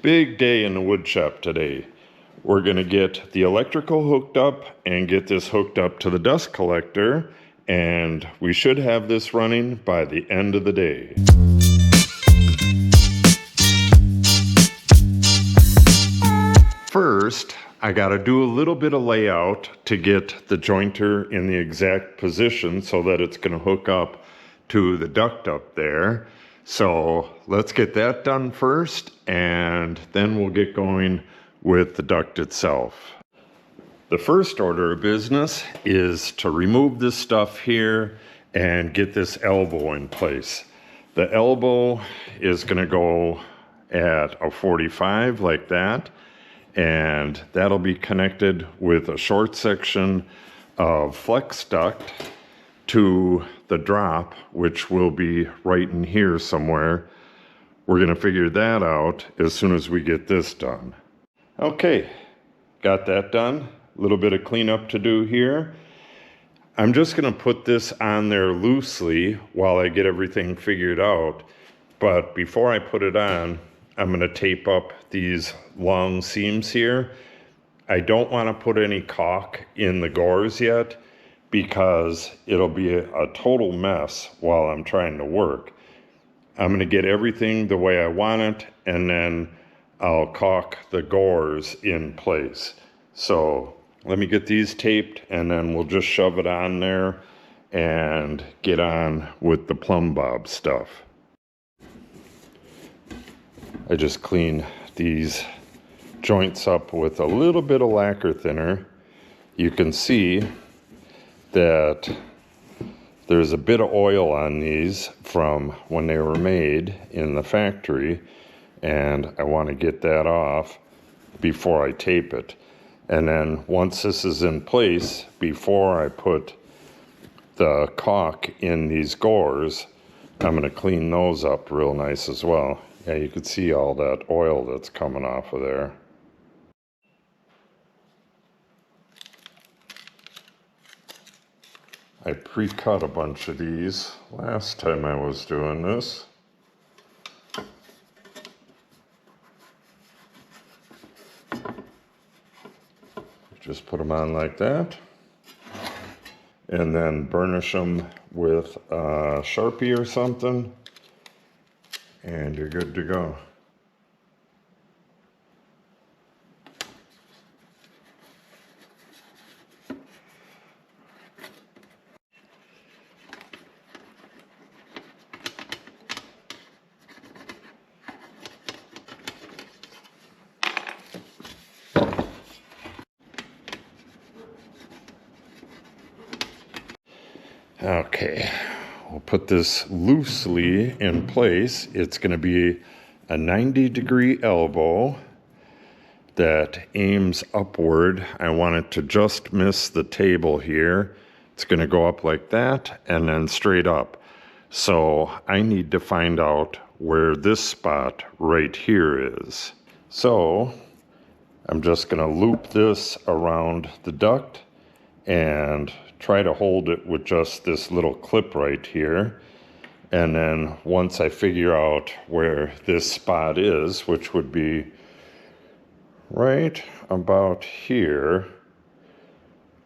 Big day in the wood shop today. We're going to get the electrical hooked up and get this hooked up to the dust collector, and we should have this running by the end of the day. First, I got to do a little bit of layout to get the jointer in the exact position so that it's going to hook up to the duct up there. So let's get that done first, and then we'll get going with the duct itself. The first order of business is to remove this stuff here and get this elbow in place. The elbow is going to go at a 45 like that, and that'll be connected with a short section of flex duct to the drop, which will be right in here somewhere. We're going to figure that out as soon as we get this done. Okay, got that done. A little bit of cleanup to do here. I'm just going to put this on there loosely while I get everything figured out. But before I put it on, I'm going to tape up these long seams here. I don't want to put any caulk in the gores yet, because it'll be a total mess while I'm trying to work. I'm going to get everything the way I want it, and then I'll caulk the gores in place. So let me get these taped, and then we'll just shove it on there and get on with the plumb bob stuff. I just clean these joints up with a little bit of lacquer thinner. You can see that there's a bit of oil on these from when they were made in the factory, and I want to get that off before I tape it. And then once this is in place, before I put the caulk in these gores, I'm going to clean those up real nice as well. Yeah, you can see all that oil that's coming off of there. I pre-cut a bunch of these last time I was doing this. Just put them on like that, and then burnish them with a Sharpie or something, and you're good to go. Okay, we'll put this loosely in place. It's going to be a 90-degree elbow that aims upward. I want it to just miss the table here. It's going to go up like that and then straight up. So I need to find out where this spot right here is. So I'm just going to loop this around the duct and try to hold it with just this little clip right here. And then once I figure out where this spot is, which would be right about here,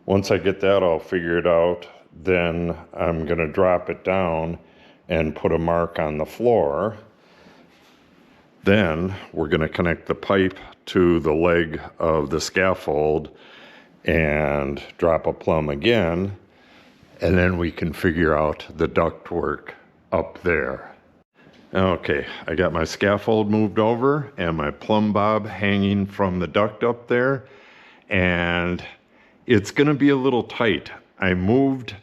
once I get that all figured out, then I'm going to drop it down and put a mark on the floor. Then we're going to connect the pipe to the leg of the scaffold and drop a plumb again, and then we can figure out the duct work up there. Okay, I got my scaffold moved over and my plumb bob hanging from the duct up there, and it's going to be a little tight. I moved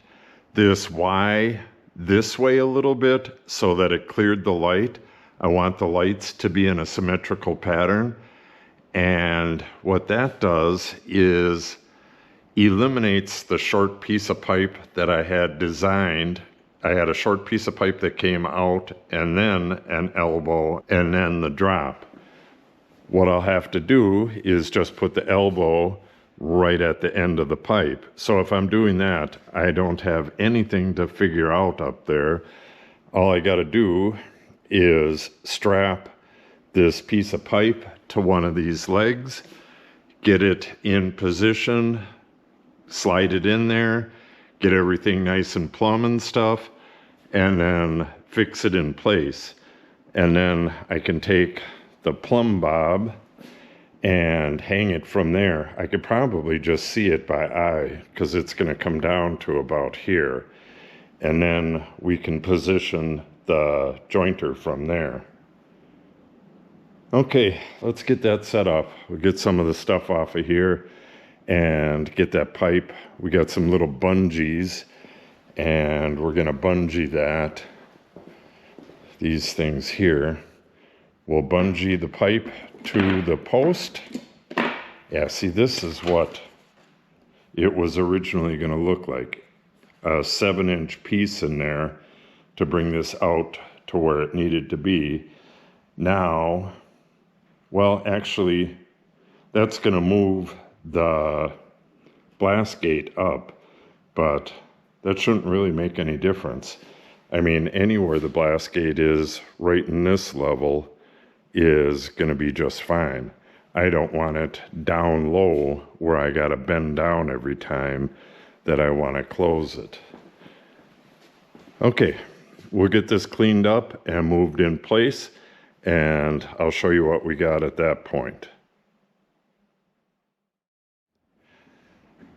this Y this way a little bit so that it cleared the light. I want the lights to be in a symmetrical pattern, and what that does is eliminates the short piece of pipe that I had designed. I had a short piece of pipe that came out, and then an elbow, and then the drop. What I'll have to do is just put the elbow right at the end of the pipe. So if I'm doing that, I don't have anything to figure out up there. All I got to do is strap this piece of pipe to one of these legs, get it in position, slide it in there, get everything nice and plumb and stuff, and then fix it in place. And then I can take the plumb bob and hang it from there. I could probably just see it by eye because it's going to come down to about here. And then we can position the jointer from there. Okay, let's get that set up. We'll get some of the stuff off of here and get that pipe. We got some little bungees and we're going to bungee that. These things here. We'll bungee the pipe to the post. Yeah, see, this is what it was originally going to look like. A 7-inch piece in there to bring this out to where it needed to be. Now, well, actually, that's going to move the blast gate up, but that shouldn't really make any difference. I mean, anywhere the blast gate is right in this level is going to be just fine. I don't want it down low where I got to bend down every time that I want to close it. Okay, we'll get this cleaned up and moved in place, and I'll show you what we got at that point.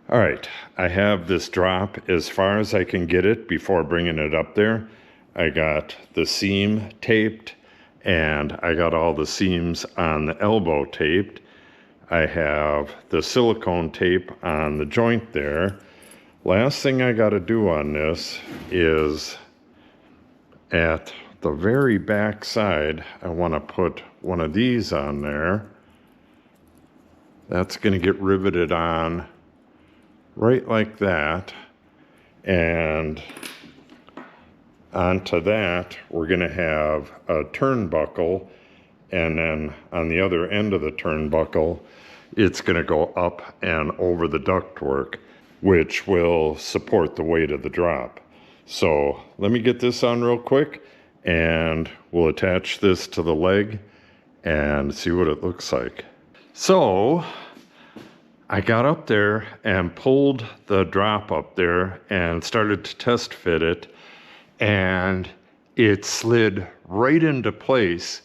All right, I have this drop as far as I can get it before bringing it up there. I got the seam taped, and I got all the seams on the elbow taped. I have the silicone tape on the joint there. Last thing I got to do on this is at the very back side, I want to put one of these on there. That's going to get riveted on right like that. And onto that, we're going to have a turnbuckle. And then on the other end of the turnbuckle, it's going to go up and over the ductwork, which will support the weight of the drop. So let me get this on real quick and we'll attach this to the leg and see what it looks like. So I got up there and pulled the drop up there and started to test fit it, and it slid right into place.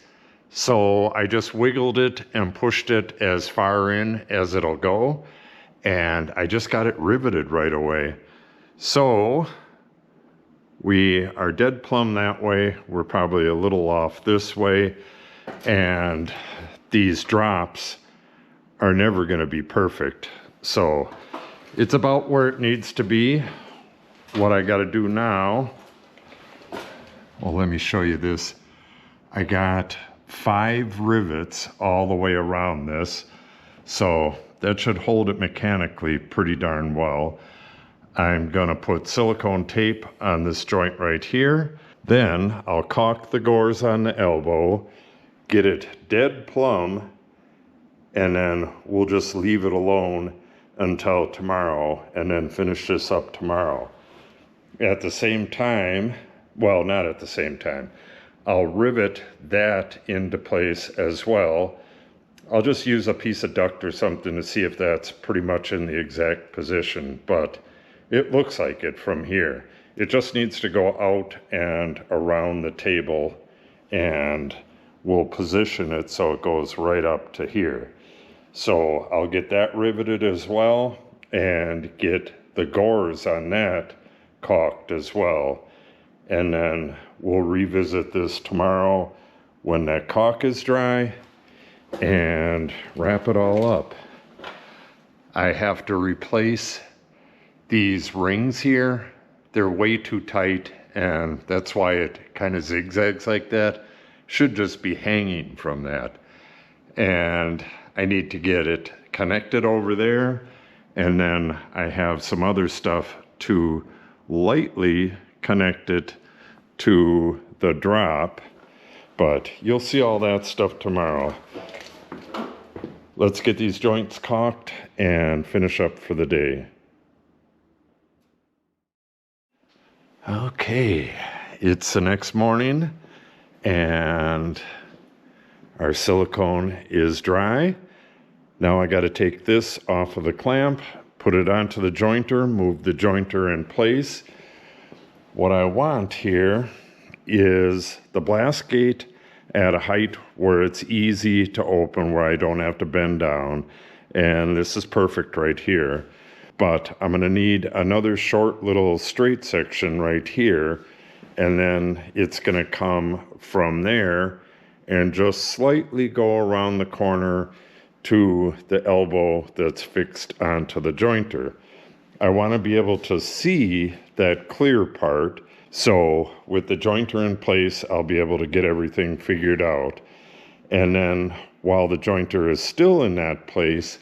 So I just wiggled it and pushed it as far in as it'll go, and I just got it riveted right away. So we are dead plumb that way. We're probably a little off this way, and these drops are never going to be perfect. So it's about where it needs to be. What I got to do now, well, let me show you this. I got 5 rivets all the way around this, so that should hold it mechanically pretty darn well. I'm gonna put silicone tape on this joint right here. Then I'll caulk the gores on the elbow, get it dead plumb, and then we'll just leave it alone until tomorrow and then finish this up tomorrow. At the same time, well, not at the same time, I'll rivet that into place as well. I'll just use a piece of duct or something to see if that's pretty much in the exact position, but it looks like it from here. It just needs to go out and around the table, and we'll position it so it goes right up to here. So I'll get that riveted as well and get the gores on that caulked as well. And then we'll revisit this tomorrow when that caulk is dry and wrap it all up. I have to replace these rings here. They're way too tight, and that's why it kind of zigzags like that. Should just be hanging from that. And I need to get it connected over there, and then I have some other stuff to lightly connect it to the drop, but you'll see all that stuff tomorrow. Let's get these joints caulked and finish up for the day. Okay, it's the next morning, and Our silicone is dry. Now I got to take this off of the clamp, put it onto the jointer, move the jointer in place. What I want here is the blast gate at a height where it's easy to open, where I don't have to bend down. And this is perfect right here. But I'm going to need another short little straight section right here. And then it's going to come from there and just slightly go around the corner to the elbow that's fixed onto the jointer. I want to be able to see that clear part, so with the jointer in place, I'll be able to get everything figured out. And then while the jointer is still in that place,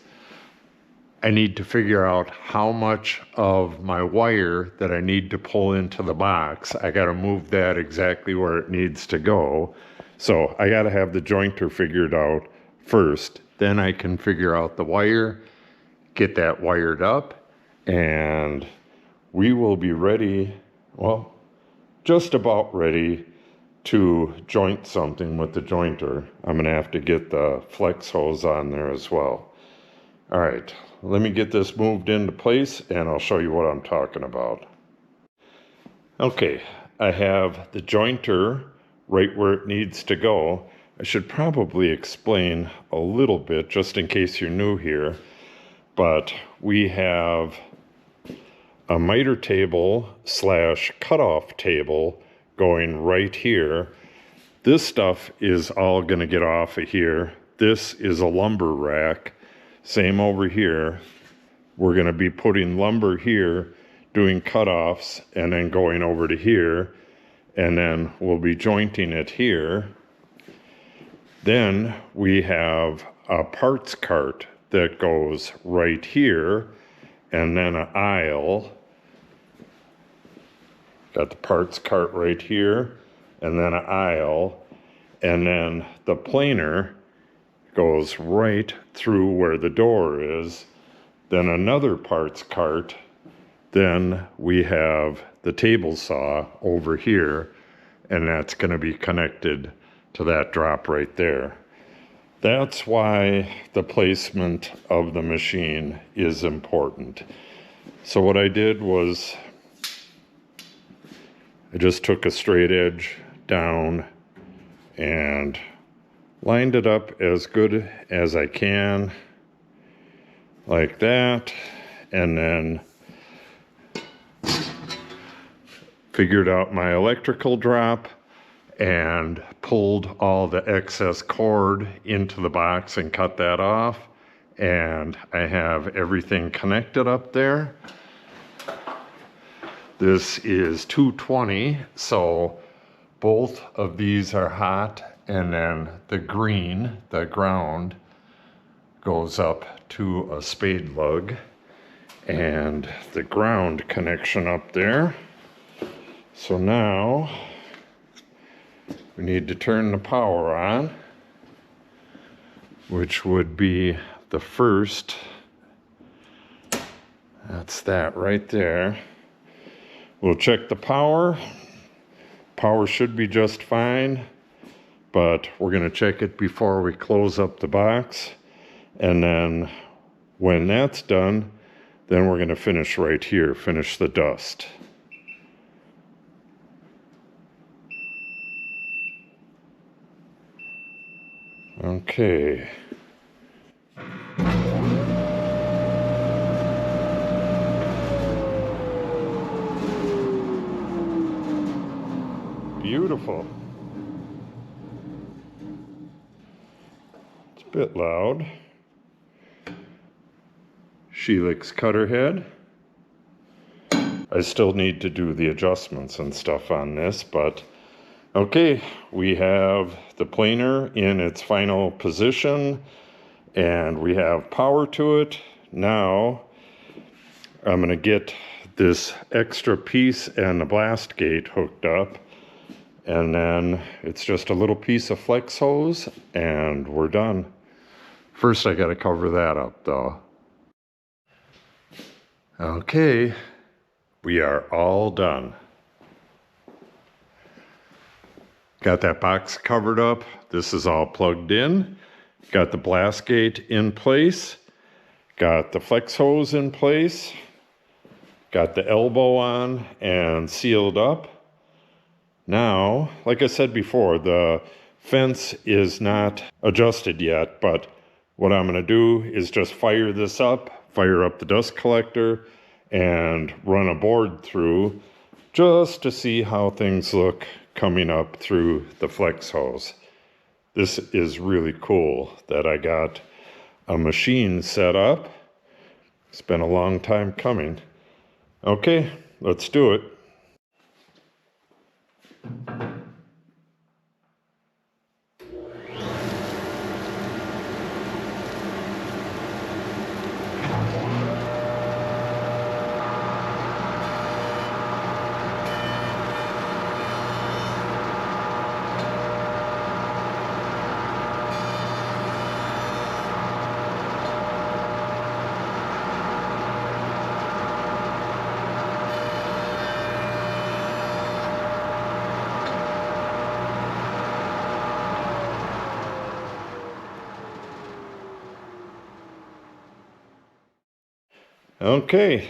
I need to figure out how much of my wire that I need to pull into the box. I got to move that exactly where it needs to go. So I got to have the jointer figured out first. Then I can figure out the wire, get that wired up, and we will be ready, well, just about ready to joint something with the jointer. I'm going to have to get the flex hose on there as well. All right, let me get this moved into place and I'll show you what I'm talking about. Okay, I have the jointer right where it needs to go. I should probably explain a little bit just in case you're new here, but we have a miter table / cutoff table going right here. This stuff is all going to get off of here. This is a lumber rack. Same over here. We're going to be putting lumber here, doing cutoffs, and then going over to here, and then we'll be jointing it here. Then we have a parts cart that goes right here, and then an aisle. Got the parts cart right here, and then an aisle, and then the planer goes right through where the door is, then another parts cart, then we have the table saw over here, and that's going to be connected to that drop right there. That's why the placement of the machine is important. So what I did was I just took a straight edge down and lined it up as good as I can, like that, and then figured out my electrical drop and pulled all the excess cord into the box and cut that off, and I have everything connected up there. This is 220, so both of these are hot, and then the green, the ground, goes up to a spade lug, and the ground connection up there. So now we need to turn the power on, which would be the first. That's that right there. We'll check the power. Power should be just fine, but we're going to check it before we close up the box. And then when that's done, then we're going to finish right here, finish the dust. Okay. Beautiful. It's a bit loud. Sheelix cutter head. I still need to do the adjustments and stuff on this, but okay, we have the planer in its final position and we have power to it. Now I'm going to get this extra piece and the blast gate hooked up, and then it's just a little piece of flex hose and we're done. First I got to cover that up though. Okay, we are all done. Got that box covered up. This is all plugged in. Got the blast gate in place. Got the flex hose in place. Got the elbow on and sealed up. Now, like I said before, the fence is not adjusted yet, but what I'm going to do is just fire this up, fire up the dust collector, and run a board through just to see how things look coming up through the flex hose. This is really cool that I got a machine set up. It's been a long time coming. Okay, let's do it. Okay,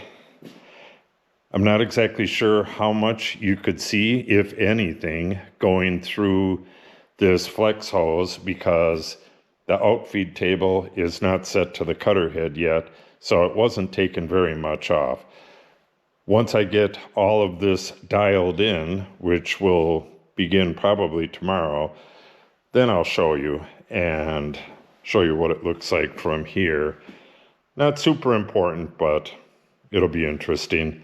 I'm not exactly sure how much you could see, if anything, going through this flex hose because the outfeed table is not set to the cutter head yet, so it wasn't taking very much off. Once I get all of this dialed in, which will begin probably tomorrow, then I'll show you and show you what it looks like from here. Not super important, but it'll be interesting.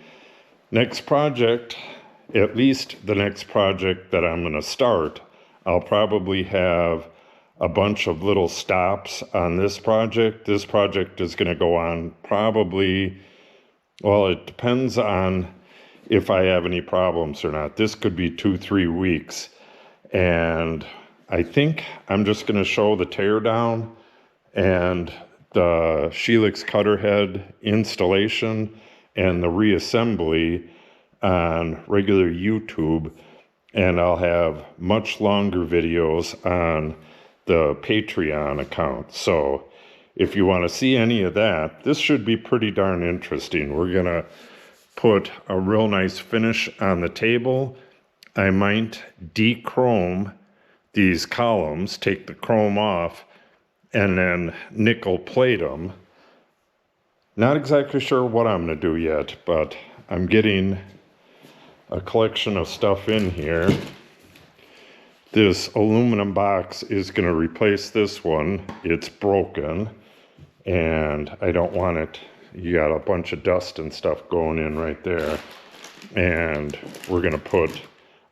Next project, at least the next project that I'm going to start, I'll probably have a bunch of little stops on this project. This project is going to go on probably, well, it depends on if I have any problems or not. This could be 2-3 weeks. And I think I'm just going to show the tear down and the Helix cutter head installation and the reassembly on regular YouTube, and I'll have much longer videos on the Patreon account. So if you want to see any of that, this should be pretty darn interesting. We're gonna put a real nice finish on the table. I might de-chrome these columns, take the chrome off, and then nickel plate them. Not exactly sure what I'm going to do yet, but I'm getting a collection of stuff in here. This aluminum box is going to replace this one. It's broken, and I don't want it. You got a bunch of dust and stuff going in right there. And we're going to put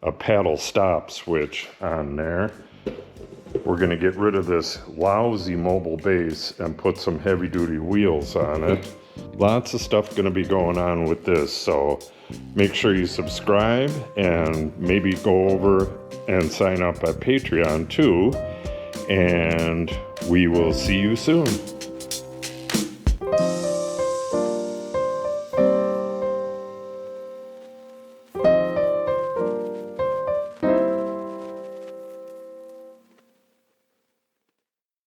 a paddle stop switch on there. We're going to get rid of this lousy mobile base and put some heavy-duty wheels on it. Lots of stuff going to be going on with this, so make sure you subscribe and maybe go over and sign up at Patreon too. And we will see you soon.